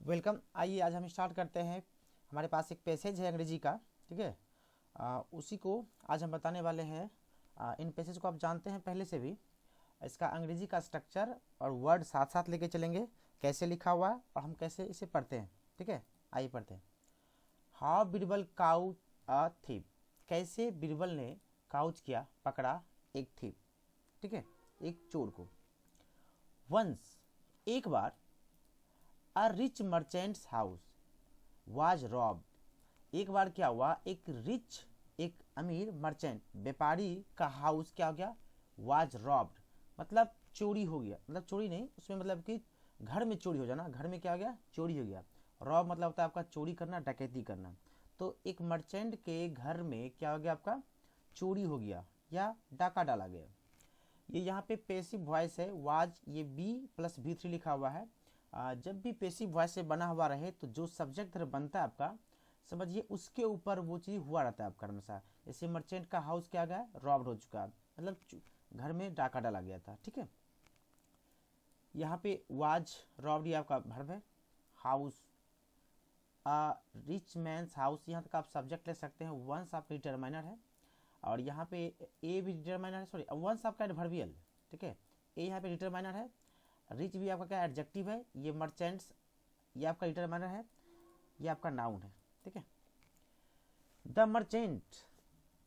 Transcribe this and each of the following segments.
Welcome. आइए आज हम स्टार्ट करते हैं। हमारे पास एक पैसेज है अंग्रेजी का, ठीक है। उसी को आज हम बताने वाले हैं। इन पैसेज को आप जानते हैं पहले से भी। इसका अंग्रेजी का स्ट्रक्चर और वर्ड साथ साथ लेके चलेंगे, कैसे लिखा हुआ है और हम कैसे इसे पढ़ते हैं, ठीक है। आइए पढ़ते हैं। How Birbal couch a thief. कैसे बीरबल ने काउच किया, पकड़ा एक थीप, ठीक है, एक चोर को। वंस, एक बार, a rich merchant's house was robbed. एक बार क्या हुआ, एक अमीर मर्चेंट व्यापारी का हाउस क्या हो गया, वाज रॉब्ड मतलब चोरी हो गया। मतलब चोरी नहीं, उसमें मतलब कि घर में चोरी हो जाना, घर में क्या हो गया, चोरी हो गया। रॉब मतलब होता है आपका चोरी करना, डकैती करना। तो एक मर्चेंट के घर में क्या हो गया, आपका चोरी हो गया या डाका डाला गया। ये यहाँ पे पेसिव वॉइस है, वाज, ये बी प्लस बी थ्री लिखा हुआ है। जब भी पेसिव वॉइस से बना हुआ रहे तो जो सब्जेक्ट बनता है आपका, समझिए उसके ऊपर वो चीज़ हुआ रहता है आपका हमेशा। जैसे मर्चेंट का हाउस क्या गया, रॉब्ड हो चुका, मतलब घर में डाका डाला गया था, ठीक है। यहाँ पे वाज रॉब्ड ये आपका वर्ब है। House, a rich mains house, यहाँ तक आप सब्जेक्ट ले सकते हैं। वंस आपका डिटरमाइनर है और यहाँ पे ए भी डिटरमाइनर है, सॉरी वंस आपका एडवर्बियल, ठीक है। ए यहाँ पे डिटरमाइनर है। रिच भी आपका क्या एडजेक्टिव है। ये मर्चेंट्स ये आपका डिटरमाइनर है, ये आपका नाउन है, ठीक है। द मर्चेंट,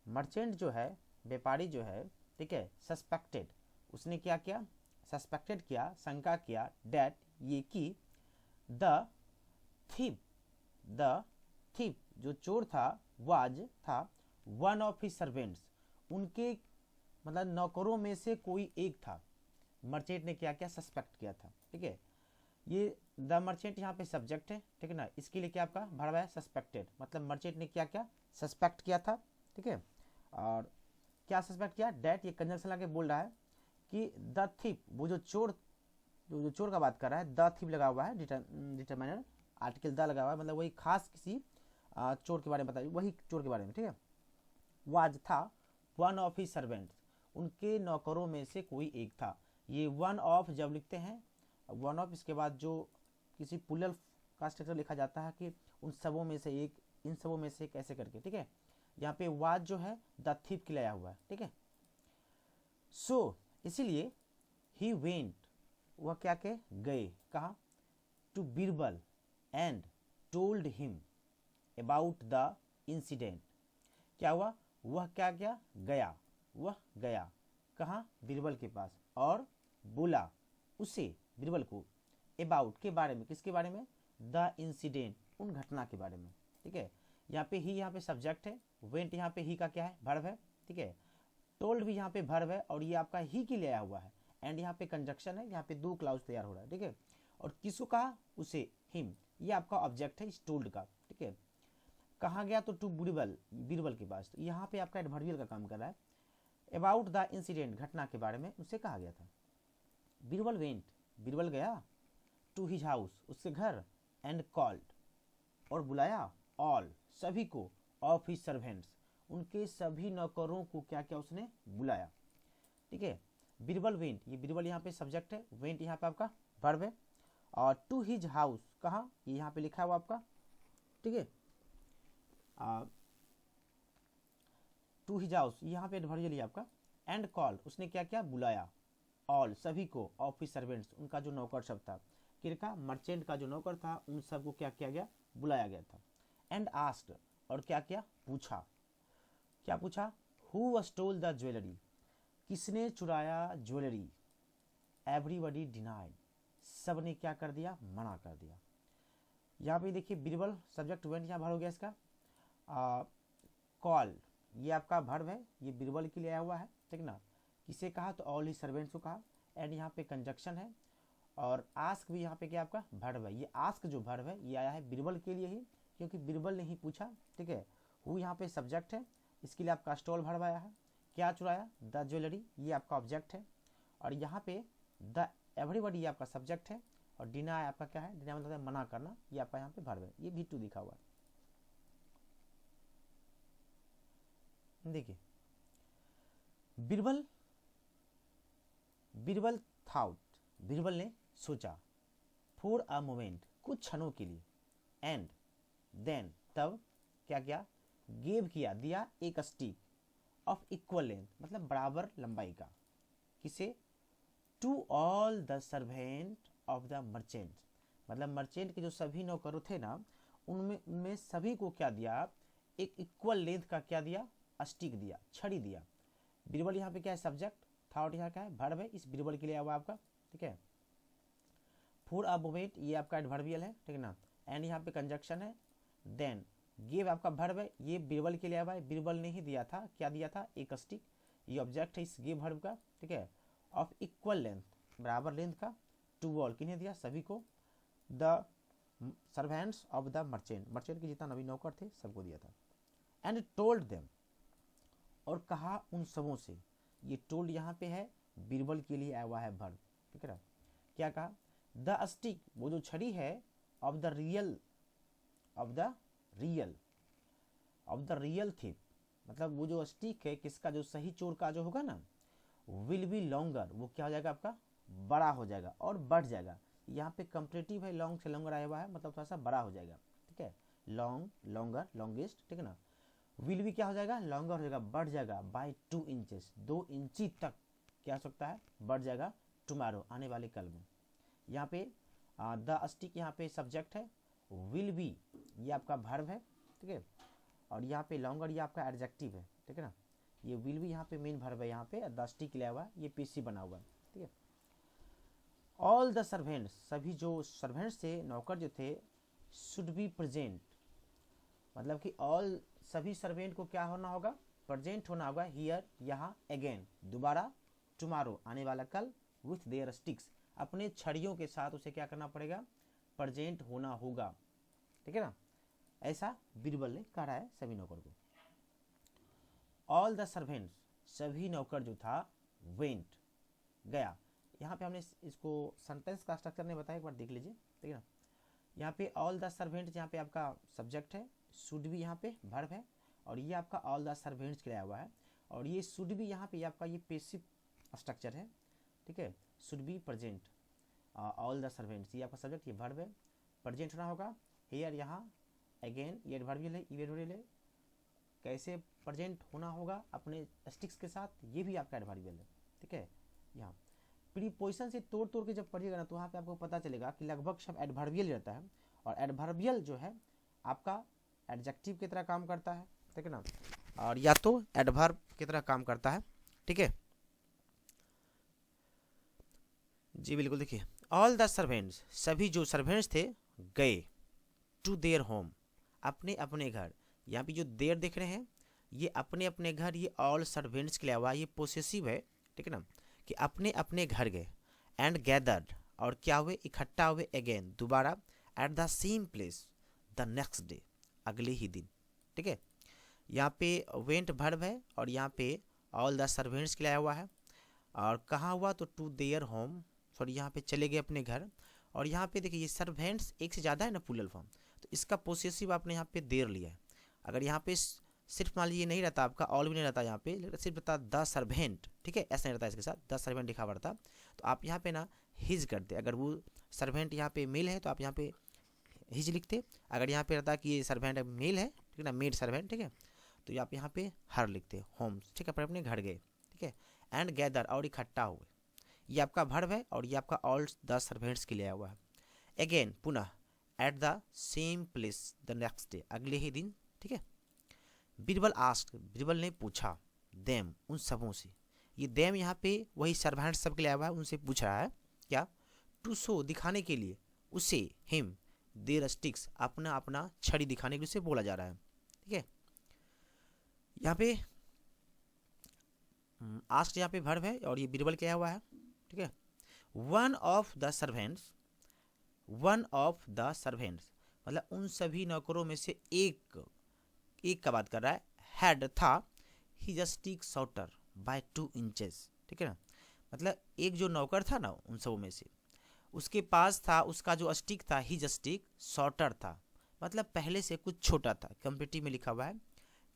मर्चेंट जो है, व्यापारी जो है, ठीक है, सस्पेक्टेड, उसने क्या किया, सस्पेक्टेड किया, शंका किया, डेट ये की, द थीप, द थीप जो चोर था, वाज था, वन ऑफ हिज सर्वेंट्स, उनके मतलब नौकरों में से कोई एक था। मर्चेंट ने क्या किया, सस्पेक्ट किया था, ठीक है। ये द मर्चेंट यहाँ पे सब्जेक्ट है, ठीक है ना। इसके लिए क्या आपका वर्ब है, सस्पेक्टेड, मतलब मर्चेंट ने क्या क्या सस्पेक्ट किया था, ठीक है। और क्या सस्पेक्ट किया, डेट, ये कंजंक्शन लगा के बोल रहा है कि द थीप, वो जो चोर, जो चोर का बात कर रहा है, द थीप लगा हुआ है, डिटरमाइनर आर्टिकल द लगा हुआ है, मतलब वही खास किसी चोर के बारे में बताइए, वही चोर के बारे में, ठीक है। वाज था, वन ऑफ ही सर्वेंट्स, उनके नौकरों में से कोई एक था। ये वन ऑफ जब लिखते हैं, वन ऑफ इसके बाद जो किसी पुलर का स्ट्रक्चर लिखा जाता है कि उन सबों में से एक, इन सबों में से एक ऐसे करके, ठीक है। यहाँ पे वाज जो है द थीप के लाया हुआ है, ठीक है। सो इसीलिए ही वेंट, वह क्या के गए, कहा, to Birbal and told him about the incident. क्या हुआ, वह क्या क्या गया, वह गया कहाँ, बीरबल के पास, और बोला उसे, बीरबल को, अबाउट के बारे में, किसके बारे में, द इंसिडेंट, उन घटना के बारे में, ठीक है। यहाँ पे ही, यहाँ पे सब्जेक्ट है, वेंट यहाँ पे ही का क्या है, वर्ब है, ठीक है। टोल्ड भी यहाँ पे वर्ब है और ये आपका ही के लिए आया हुआ है। एंड यहाँ पे कंजक्शन है, यहाँ पे दो क्लाउज तैयार हो रहा है, ठीक है। और किसको कहा, उसे, हिम, ये आपका ऑब्जेक्ट है इस टोल्ड का, ठीक है। कहाँ गया, तो टू बीरबल, बीरबल के पास, तो यहाँ पे आपका एडवर्बियल का काम कर रहा है। अबाउट द इंसिडेंट, घटना के बारे में उसे कहा गया था। बीरबल वेंट, बीरबल गया, टू हिज हाउस, उसके घर, एंड कॉल्ड, और बुलाया, ऑल, सभी को, ऑफ हिज सर्वेंट्स, उनके सभी नौकरों को क्या क्या उसने बुलाया, ठीक है। बीरबल वेंट, ये बीरबल यहाँ पे सब्जेक्ट है, वेंट यहाँ पे आपका वर्ब है। और टू हिज हाउस, कहाँ, ये यहाँ पे लिखा हुआ आपका, ठीक है। टू हिज हाउस, यहाँ पे एडवर्बियल लिया आपका। एंड कॉल, उसने क्या क्या बुलाया, ऑल, सभी को, ऑफिस सर्वेंट्स, उनका जो नौकर सब था, किरका मर्चेंट का जो नौकर था, उन सबको क्या किया गया, बुलाया गया था। एंड आस्क्ड, और क्या क्या पूछा, क्या पूछा, who was stole the jewellery, किसने चुराया ज्वेलरी। एवरीबडी डिनाइड, सब ने क्या कर दिया, मना कर दिया। यहाँ पे देखिए बीरबल सब्जेक्ट वेंट यहाँ भर हो गया इसका। कॉल, ये आपका वर्ब है, ये बीरबल के लिए आया हुआ है, ठीक ना। किसे कहा, तो ऑल ही सर्वेंट्स को कहा। एंड यहाँ पे कंजक्शन है। और आस्क भी यहाँ पे क्या आपका वर्ब है। ये आस्क जो वर्ब है ये आया है बीरबल के लिए ही, क्योंकि बीरबल ने ही पूछा, ठीक है। हु यहाँ पे सब्जेक्ट है, इसके लिए आपका स्टॉल वर्ब आया है। क्या चुराया, द ज्वेलरी, ये आपका ऑब्जेक्ट है। और यहाँ पे द एवरीबडी ये आपका सब्जेक्ट है। और डिनाई आपका क्या है, डिनाई मतलब है मना करना, ये आपका यहाँ पे वर्ब है, ये भी टू लिखा हुआ है। देखिए बीरबल, बीरबल थाउट, बीरबल ने सोचा, फॉर अ मोमेंट, कुछ क्षणों के लिए, एंड देन, तब क्या किया, गिव किया, दिया एक स्टिक ऑफ इक्वल लेंथ, मतलब बराबर लंबाई का, किसे, to all the servant of the merchant, मतलब मर्चेंट के जो सभी नौकर थे ना, उनमें सभी को क्या दिया, एक इक्वल लेंथ का क्या दिया, स्टिक दिया, छड़ी दिया। बीरबल यहाँ पे क्या है, सब्जेक्ट था, और यहाँ क्या है, वर्ब है, इस बीरबल के लिए आया आपका, ठीक है। फॉर अ मोमेंट ये आपका एडवर्बियल है, ठीक है ना, एंड यहाँ पे कंजक्शन है, देन गिव आपका वर्ब है, ये बीरबल के लिए आया है, बीरबल ने ही दिया था, क्या दिया था, एक स्टिक, ये ऑब्जेक्ट है इस गिव वर्ब का, ठीक है, ऑफ इक्वल लेंथ, बराबर लेंथ का, टू ऑल, किन्हें दिया, सभी को, the servants of the merchant, merchant के जितना नवी नौकर थे सबको दिया था। एंड टोल्ड देम, और कहा उन सबों से, ये टोल्ड यहाँ पे है, बीरबल के लिए आया हुआ है वर्ब, ठीक है ना, क्या कहा, द स्टिक, वो जो छड़ी है, of the real, of the real, of the real thief, मतलब वो जो स्टिक है किसका, जो सही चोर का जो होगा ना, विल बी लॉन्गर, वो क्या हो जाएगा आपका, बड़ा हो जाएगा और बढ़ जाएगा। यहाँ पे कंपरेटिव है, लॉन्ग से लॉन्गर आया हुआ है, मतलब थोड़ा सा बड़ा हो जाएगा, ठीक है, लॉन्ग, लॉन्गर, लॉन्गेस्ट, ठीक है ना, विल भी क्या हो जाएगा, लॉन्गर हो जाएगा, बढ़ जाएगा, बाय 2 इंचेस, 2 इंची तक क्या हो सकता है, बढ़ जाएगा, टुमारो, आने वाले कल में। यहाँ पे द स्टिक यहाँ पे सब्जेक्ट है, विल बी ये आपका वर्ब है, ठीक है, और यहाँ पे लॉन्गर ये आपका एडजेक्टिव है, ठीक है ना, ये विल भी यहाँ पे मेन वर्ब है, यहाँ पे द स्टिक लिया हुआ, ये पीसी बना हुआ है, ठीक है। ऑल द सर्वेंट्स, सभी जो सर्वेंट्स थे, नौकर जो थे, शुड बी प्रेजेंट, मतलब कि ऑल, सभी सर्वेंट को क्या होना होगा, प्रेजेंट होना होगा, हियर, यहाँ, अगेन, दोबारा, टुमारो, आने वाला कल, विथ देयर स्टिक्स, अपने छड़ियों के साथ उसे क्या करना पड़ेगा, प्रेजेंट होना होगा, ठीक है ना, ऐसा बीरबल ने कहा है सभी नौकर को। ऑल द सर्वेंट्स, सभी नौकर जो था, वेंट, गया, यहाँ पे हमने इसको सेंटेंस का स्ट्रक्चर नहीं बताया, एक बार देख लीजिए, ठीक है ना, यहाँ पे ऑल द सर्वेंट्स यहाँ पे आपका सब्जेक्ट है, शुड भी यहाँ पे वर्ब है, और ये आपका ऑल द सर्वेंट्स के लिए आया हुआ है, और ये शुड भी यहाँ पे आपका ये पैसिव स्ट्रक्चर है, ठीक है, should be present, all the servants, ये आपका सब्जेक्ट, ये वर्ब है, प्रेजेंट होना होगा, हियर, यहाँ, अगेन, ये एडवर्बियल है, एडवर्बियल है, कैसे प्रेजेंट होना होगा अपने स्टिक्स के साथ, ये भी आपका एडवर्बियल है, ठीक है। यहाँ प्रीपोजिशन से तोड़ तोड़ के जब पढ़िएगा ना, तो वहाँ पे आपको पता चलेगा कि लगभग सब एडवर्बियल रहता है, और एडवर्बियल जो है आपका एडजेक्टिव की तरह काम करता है, ठीक है ना, और या तो एडवर्ब की तरह काम करता है, ठीक है जी, बिल्कुल। देखिए, ऑल द सर्वेंट्स, सभी जो सर्वेंट्स थे, गए, टू देयर होम, अपने अपने घर, यहाँ पे जो देयर देख रहे हैं, ये अपने अपने घर, ये ऑल सर्वेंट्स के लिए हुआ, ये पोसेसिव है, ठीक है ना, कि अपने अपने घर गए, एंड गैदर्ड, और क्या हुए, इकट्ठा हुए, अगेन, दोबारा, at the same place, the next day, अगले ही दिन, ठीक है। यहाँ पे वेंट वर्ब है, और यहाँ पे ऑल द सर्वेंट्स के लिए आया हुआ है, और कहाँ हुआ, तो टू देयर होम, सॉरी यहाँ पे चले गए अपने घर, और यहाँ पे देखिए ये सर्वेंट्स एक से ज़्यादा है ना प्लूरल फॉर्म, तो इसका पोसेसिव आपने यहाँ पे देर लिया है। अगर यहाँ पे सिर्फ मान लीजिए नहीं रहता आपका, ऑल भी नहीं रहता यहाँ पे, सिर्फ रहता द सर्वेंट, ठीक है, ऐसा नहीं रहता, इसके साथ द सर्वेंट लिखा पड़ता, तो आप यहाँ पे ना हिज करते, अगर वो सर्वेंट यहाँ पे मेल है तो आप यहाँ पे हिज लिखते, अगर यहाँ पे रहता कि ये सर्वेंट मेल है, ठीक है ना, मेड सर्वेंट, ठीक है, तो आप यहाँ पे हर लिखते, होम, ठीक है, पर अपने घर गए, ठीक है, एंड गैदर, और इकट्ठा हुए, ये आपका वर्ब है, और ये आपका ऑल द सर्वेंट्स के लिए आया हुआ है, अगेन, पुनः, at the same place, the next day, अगले ही दिन, ठीक है। बीरबल आस्क्ड, बीरबल ने पूछा, देम, उन सबों से, ये देम यहाँ पे वही सर्वेंट सब के लिए आया हुआ है, उनसे पूछ रहा है क्या, टू शो, दिखाने के लिए, उसे, हिम, देयर स्टिक्स, अपना अपना छड़ी दिखाने के लिए उसे बोला जा रहा है, ठीक है। यहाँ पे आस्क्ड यहाँ पे वर्ब है, और ये बीरबल क्या हुआ है, ठीक है। One of the servants, one of the servants, मतलब उन सभी नौकरों में से एक का बात कर रहा है, हैड था, he just stick shorter by 2 inches, ठीक है ना, मतलब एक जो नौकर था ना उन सबों में से, उसके पास था, उसका जो स्टिक था, ही जस्ट स्टिक शॉर्टर था, मतलब पहले से कुछ छोटा था, कंपेटिव में लिखा हुआ है,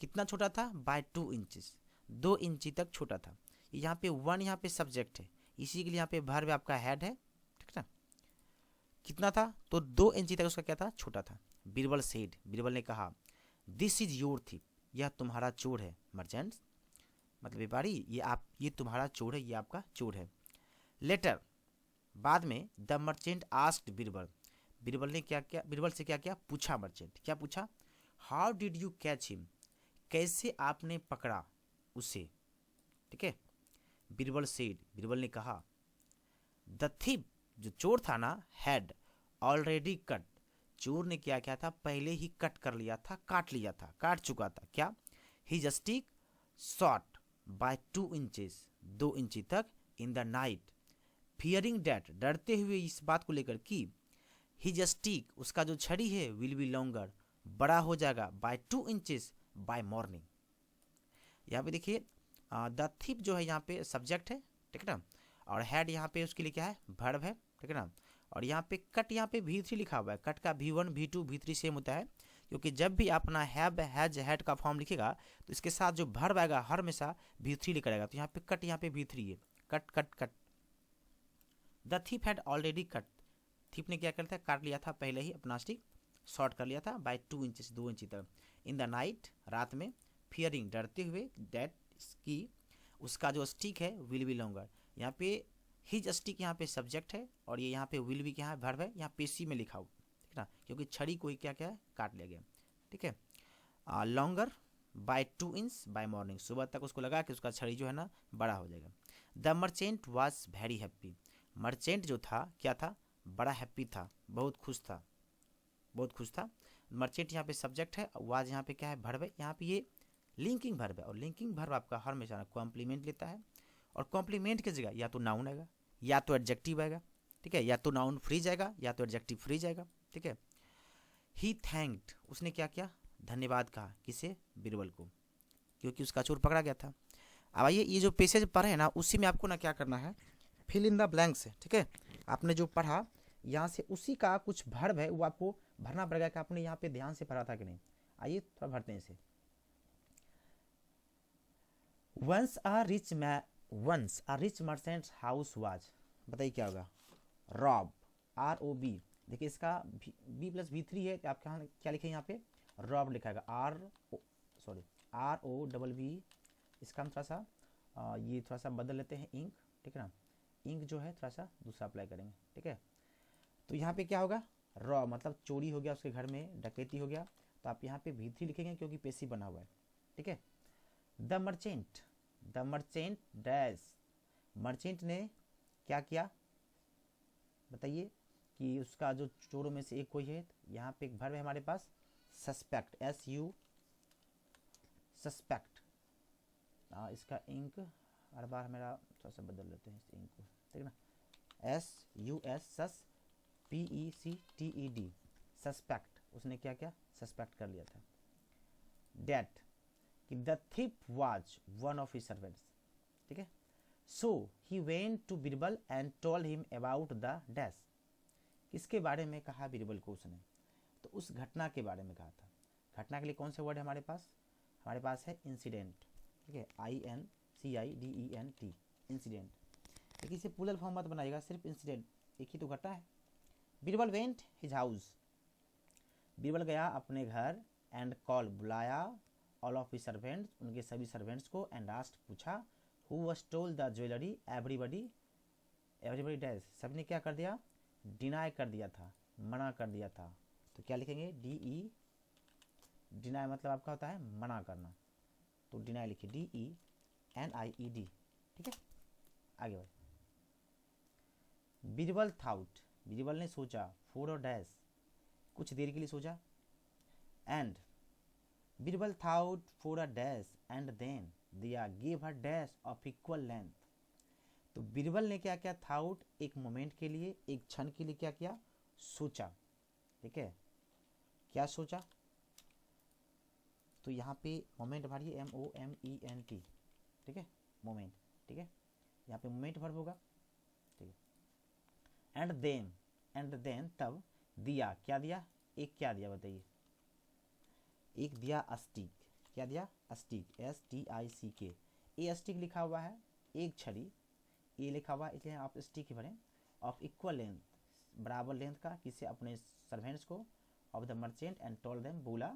कितना छोटा था, बाय 2 इंचेस, 2 इंची तक छोटा था। यहाँ पे वन यहाँ पे सब्जेक्ट है, इसी के लिए यहाँ पे वर्ब आपका हैड है, ठीक है ना। कितना था, तो 2 इंची तक उसका क्या था, छोटा था। बीरबल सेड, बीरबल ने कहा, दिस इज योर थिप, यह तुम्हारा चोर है। मर्चेंट मतलब व्यापारी, ये तुम्हारा चोर है, ये आपका चोर है। लेटर, बाद में, the merchant asked Birbal, Birbal ने क्या क्या, बीरबल से क्या क्या पूछा, मर्चेंट क्या पूछा, how did you catch him, कैसे आपने पकड़ा उसे, ठीक है। बीरबल सेड, बीरबल ने कहा, द थिप, जो चोर था ना, हैड ऑलरेडी कट, चोर ने क्या किया था, पहले ही कट कर लिया था, काट लिया था, काट चुका था क्या, his stick shot bye 2 inches, 2 इंची तक, इन द नाइट, फियरिंग डैट, डरते हुए इस बात को लेकर कि, हिज स्टिक, उसका जो छड़ी है, विल बी लॉन्गर, बड़ा हो जाएगा, बाय 2 इंचेस बाय मॉर्निंग। यहाँ पे देखिए द थिप जो है यहाँ पे सब्जेक्ट है, ठीक है ना, और हैड यहाँ पे उसके लिए क्या है, वर्ब है, ठीक है ना। और यहाँ पे कट, यहाँ पे V3 लिखा हुआ है, कट का V1 V2 V3 सेम होता है, क्योंकि जब भी अपना हैव हैज हैड का फॉर्म लिखेगा तो इसके साथ जो वर्ब आएगा हर हमेशा V3 लिखा रहेगा। तो यहाँ पे कट, यहाँ पे V3 है, cut cut cut. The thief had already cut, thief ने क्या करता है, काट लिया था पहले ही, अपना स्टिक शॉर्ट कर लिया था, बाय 2 इंचेस, 2 इंची तक, इन द नाइट, रात में, फियरिंग, डरते हुए, दैट की, उसका जो स्टिक है, विल बी लॉन्गर, यहाँ पे हिज स्टिक यहाँ पे सब्जेक्ट है, और ये यहाँ पे विल बी क्या है, वर्ब है, यहाँ पे सी में लिखा हुआ, ठीक है ना, क्योंकि छड़ी को ही क्या क्या है, काट लिया गया, ठीक है। Longer by 2 inch by morning, सुबह तक उसको लगा कि उसका छड़ी जो है ना बड़ा हो जाएगा। The merchant was very happy, merchant जो था क्या था, बड़ा हैप्पी था, बहुत खुश था, बहुत खुश था। मर्चेंट यहाँ पे सब्जेक्ट है, वाज यहाँ पे क्या है, वर्ब है, यहाँ पे ये लिंकिंग वर्ब है, और लिंकिंग वर्ब आपका हर हमेशा कॉम्प्लीमेंट लेता है, और कॉम्प्लीमेंट की जगह या तो नाउन आएगा या तो एडजेक्टिव आएगा, ठीक है, या तो नाउन फ्री जाएगा या तो एडजेक्टिव फ्री जाएगा, ठीक है। ही थैंक्ड, उसने क्या किया, धन्यवाद कहा, किसे, बीरबल को, क्योंकि उसका चोर पकड़ा गया था। अब आइए ये जो पैसेज पढ़े हैं ना, उसी में आपको ना क्या करना है, फिल इन द ब्लैंक्स है, ठीक है। आपने जो पढ़ा यहाँ से उसी का कुछ वर्ब है वो आपको भरना पड़ेगा कि आपने यहाँ पे ध्यान से पढ़ा था कि नहीं। आइए थोड़ा भरते हैं इसे। Once a rich merchant house was, बताइए क्या होगा, रॉब, ROB, देखिए इसका B+V3 है, तो आप क्या लिखे यहाँ पे, रॉब लिखा है, ROBB, इसका हम थोड़ा सा ये थोड़ा सा बदल लेते हैं, इंक, ठीक है ना, इंक जो है थोड़ा सा दूसरा अप्लाई करेंगे, ठीक है। तो यहाँ पे क्या होगा, रॉ मतलब चोरी हो गया, उसके घर में डकैती हो गया, तो आप यहाँ पे V3 लिखेंगे क्योंकि पेशी बना हुआ है, ठीक है। द मर्चेंट डैश, मर्चेंट ने क्या किया, बताइए, कि उसका जो चोरों में से एक कोई है, यहाँ पे एक वर्ब है हमारे पास, सस्पेक्ट, SU सस्पेक्ट, इसका इंक हर बार मेरा थोड़ा सा बदल लेते हैं इस इंक को, ठीक है ना, SUS PECTED, सस्पेक्ट, उसने क्या क्या, सस्पेक्ट कर लिया था। डेट, कि the thief was one of his servants, ठीक है। So he went to Birbal and told him about the dash, किसके बारे में कहा बीरबल को उसने, तो उस घटना के बारे में कहा था। घटना के लिए कौन से वर्ड है हमारे पास है इंसिडेंट, ठीक है, INCIDENT, इंसिडेंट। लेकिन इसे प्लूरल फॉर्म मत बनाइएगा, सिर्फ इंसिडेंट, एक ही तो घटना है। Birbal went his house, Birbal गया अपने घर, एंड कॉल, बुलाया, ऑल ऑफ हिज सर्वेंट्स, उनके सभी सर्वेंट्स को, एंड आस्क्ड, पूछा, who was told the jewellery, everybody dash, सबने क्या कर दिया, डिनाई कर दिया था, मना कर दिया था। तो क्या लिखेंगे, DE, डिनाई मतलब आपका होता है मना करना, तो डिनाई लिखिए, DENIED, ठीक है। आगे बढ़, बीरबल थाउट, बीरबल ने सोचा, फॉर और डैश, कुछ देर के लिए सोचा, and Birbal thought for a dash, and then दिया give her dash of equal length. तो बीरबल ने क्या किया, थाउट एक मोमेंट के लिए, एक क्षण के लिए क्या किया, सोचा, ठीक है, क्या सोचा, तो यहाँ पे मोमेंट भरिए, MOMENT, ठीक है, मोमेंट, ठीक है, यहाँ पे मोमेंट वर्ब होगा, ठीक है। एंड देन तब दिया, क्या दिया, एक क्या दिया बताइए, एक दिया स्टिक, क्या दिया, स्टिक, STICK, ए स्टिक लिखा हुआ है, एक छड़ी, ए लिखा हुआ है, इसलिए आप स्टिक ही भरें, ऑफ इक्वल लेंथ, बराबर लेंथ का किसे, अपने सर्वेंट्स को, of the merchant and told them, बोला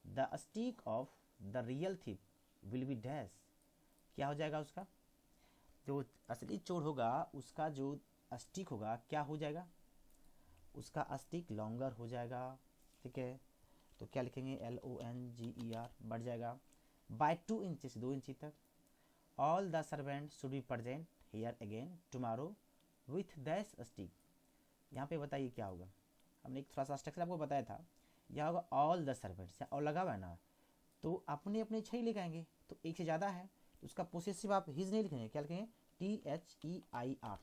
the stick of the real thief will be dash, क्या हो जाएगा उसका, जो असली चोर होगा उसका जो स्टिक होगा क्या हो जाएगा, उसका स्टिक लॉन्गर हो जाएगा, ठीक है। तो क्या लिखेंगे, LONGER, बढ़ जाएगा बाय 2 इंचेस, 2 इंची तक। All the servant should be present here again tomorrow with दैश stick, यहाँ पे बताइए क्या होगा, हमने एक थोड़ा सा स्ट्रक्चर आपको बताया था, यह होगा ऑल द सर्वेंट्स, और लगा हुआ है ना, तो अपने अपने छह लिख आएंगे, तो एक से ज़्यादा है तो उसका पोसेसिव आप हिज नहीं लिखेंगे, क्या लिखेंगे, THEIR,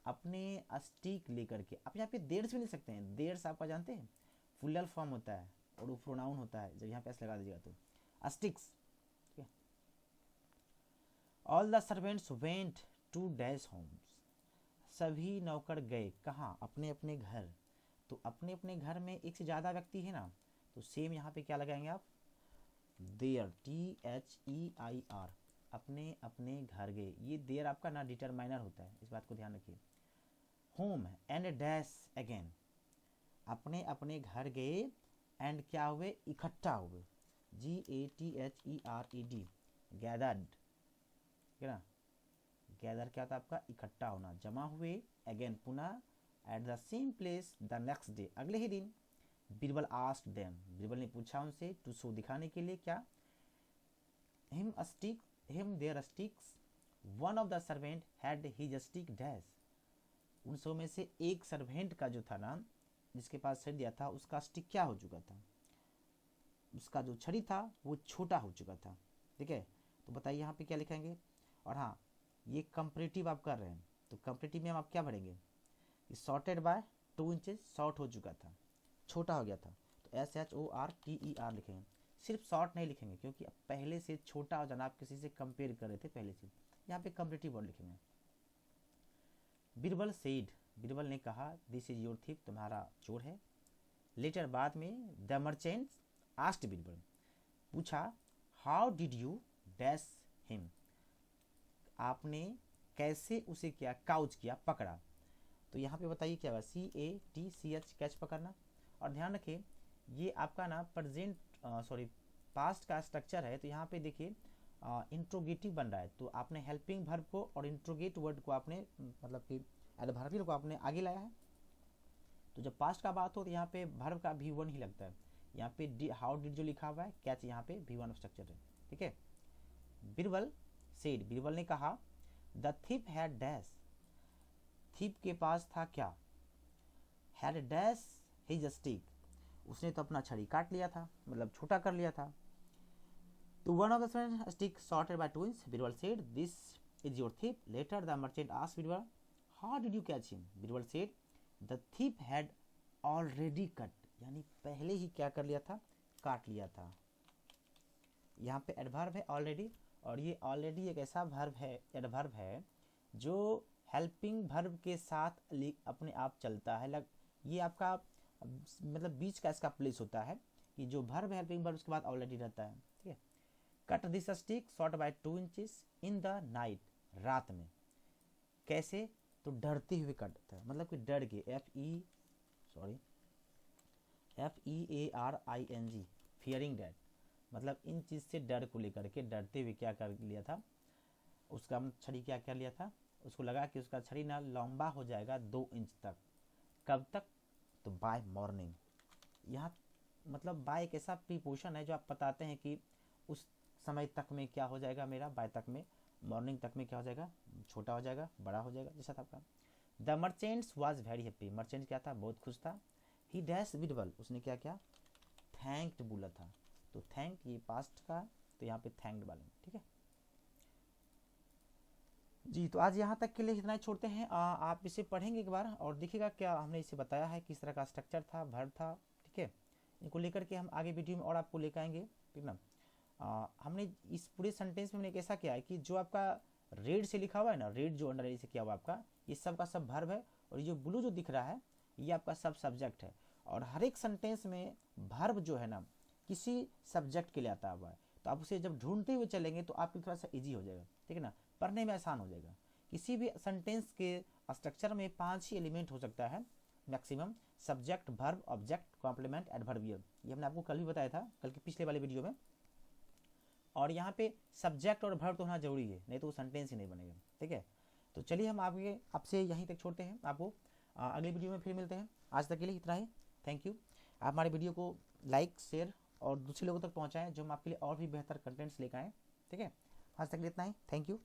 अपने स्टिक लेकर के। आप यहाँ पे देर्स भी लिख सकते हैं, देर्स आपका जानते हैं फुलर फॉर्म होता है और वो प्रोनाउन होता है, जब यहाँ पे एस लगा दीजिएगा तो स्टिक्स, ठीक है। All the servants went to dash homes, सभी नौकर गए कहाँ, अपने अपने घर, तो अपने अपने घर में एक से ज़्यादा व्यक्ति है ना, तो सेम यहाँ पे क्या लगाएंगे आप, देयर, THEIR, अपने अपने घर गए, ये देयर आपका ना डिटरमाइनर होता है, इस बात को ध्यान रखिए। होम एंड डैश अगेन, अपने अपने घर गए एंड क्या हुए, इकट्ठा हुए, GATHERED, गैदर्ड, ठीक है ना, गैदर क्या था आपका, इकट्ठा होना, जमा हुए, अगेन पुनः, at the same place the next day, अगले ही दिन। बीरबल आस्क्ड देम, बीरबल ने पूछा उनसे, टू शो, दिखाने के लिए, क्या, him their sticks, one of the servant had his stick dash, उन सब में से एक सर्वेंट का जो था ना, जिसके पास छड़ी दिया था, उसका स्टिक क्या हो चुका था, उसका जो छड़ी था वो छोटा हो चुका था, ठीक है। तो बताइए यहाँ पे क्या लिखेंगे, और हाँ ये कंपैरेटिव आप कर रहे हैं, तो कंपैरेटिव में आप क्या भरेंगे, शॉर्टेड बाय 2 इंचेस, शॉर्ट हो चुका था, छोटा हो गया था, तो SHORTER लिखेंगे, सिर्फ शॉर्ट नहीं लिखेंगे क्योंकि पहले से छोटा हो जाना, आप किसी से कंपेयर कर रहे थे पहले से, यहाँ पे कंपैरेटिव वर्ड लिखेंगे। बीरबल सेड, बीरबल ने कहा, दिस इज योर थिप, तुम्हारा चोर है। लेटर, बाद में, द मर्चेंट आस्क्ड, बीरबल पूछा, how did you dash him, आपने कैसे उसे क्या, काउच किया, पकड़ा, तो यहाँ पे बताइए क्या होगा, CATCH, कैच पकड़ना। और ध्यान रखिए ये आपका ना प्रेजेंट पास्ट का स्ट्रक्चर है, तो यहाँ पे देखिए इंट्रोगेटिव बन रहा है, तो आपने हेल्पिंग वर्ब को और इंट्रोगेट वर्ड को आपने मतलब कि एडवर्बियल को आपने आगे लाया है, तो जब पास्ट का बात हो तो यहाँ पे वर्ब का V1 ही लगता है, यहाँ पे हाउ डिड जो लिखा हुआ है, कैच यहाँ पे V1 स्ट्रक्चर है, ठीक है। बीरबल सेड, बीरबल ने कहा, द थिप हैड डैश, थिप के पास था क्या, हैड डैश हिज स्टिक, उसने तो अपना छड़ी काट लिया था, मतलब छोटा कर लिया था। तो one of the stick shorted by 2 inch, Birbal said, this is your thief. Later the merchant asked Birbal, how did you catch him, Birbal said, the thief had already cut, यानी पहले ही क्या कर लिया था, काट लिया था। यहाँ पे एडवर्ब है ऑलरेडी, और ये ऑलरेडी एक ऐसा वर्ब है, एडवर्ब है जो हेल्पिंग वर्ब के साथ अपने आप चलता है, ये आपका मतलब बीच का इसका प्लेस होता है, कि जो वर्ब है हेल्पिंग वर्ब उसके बाद ऑलरेडी रहता है, ठीक है। Cut this stick short by 2 inches in the night, रात में, कैसे, तो डरते हुए कटता है, मतलब कि डर के, FEARING, फियरिंग डैट, मतलब इन चीज़ से डर को लेकर के, डरते हुए क्या कर लिया था, उसका छड़ी क्या कर लिया था, उसको लगा कि उसका छड़ी ना लंबा हो जाएगा 2 इंच तक, कब तक, तो बाय मॉर्निंग, यहाँ मतलब बाय एक ऐसा प्रीपोजिशन है जो आप बताते हैं कि उस समय तक में क्या हो जाएगा मेरा, बाय तक में, मॉर्निंग तक में क्या हो जाएगा, छोटा हो जाएगा, बड़ा हो जाएगा, जैसा था आपका। The merchants was very happy, merchant क्या था, बहुत खुश था। ही डैश बीरबल, उसने क्या किया, थैंक्ड बोला था, तो थैंक ये पास्ट का, तो यहाँ पे थैंक्ड वाले, ठीक है जी। तो आज यहाँ तक के लिए इतना ही छोड़ते हैं, आप इसे पढ़ेंगे एक बार और देखिएगा क्या हमने इसे बताया है, किस तरह का स्ट्रक्चर था, वर्ब था, ठीक है। इनको लेकर के हम आगे वीडियो में और आपको लेकर आएंगे, ठीक ना। हमने इस पूरे सेंटेंस में हमने कैसा किया है कि जो आपका रेड से लिखा हुआ है ना, रेड जो अंडर से किया हुआ आपका, ये सब का सब वर्ब है, और ये जो ब्लू जो दिख रहा है ये आपका सब सब्जेक्ट है, और हर एक सेंटेंस में वर्ब जो है ना किसी सब्जेक्ट के लिए आता हुआ है, तो आप उसे जब ढूंढते हुए चलेंगे तो आपके थोड़ा सा ईजी हो जाएगा, ठीक है ना, पढ़ने में आसान हो जाएगा। किसी भी सेंटेंस के स्ट्रक्चर में 5 ही एलिमेंट हो सकता है, maximum, subject, verb, object, complement, adverbial. ये हमने आपको कल भी बताया था, कल के पिछले वाले वीडियो में। और यहाँ पे सब्जेक्ट और वर्ब तो होना जरूरी है, नहीं तो वो सेंटेंस ही नहीं बनेगा। ठीक है, तो चलिए हम आपसे यहीं तक छोड़ते हैं, आपको अगली वीडियो में फिर मिलते हैं। आज तक के लिए इतना ही, थैंक यू। आप हमारे वीडियो को लाइक, शेयर और दूसरे लोगों तक पहुँचाएँ, जो हम आपके लिए और भी बेहतर कंटेंट्स लेकर आएँ। ठीक है, आज तक के लिए इतना ही, थैंक यू।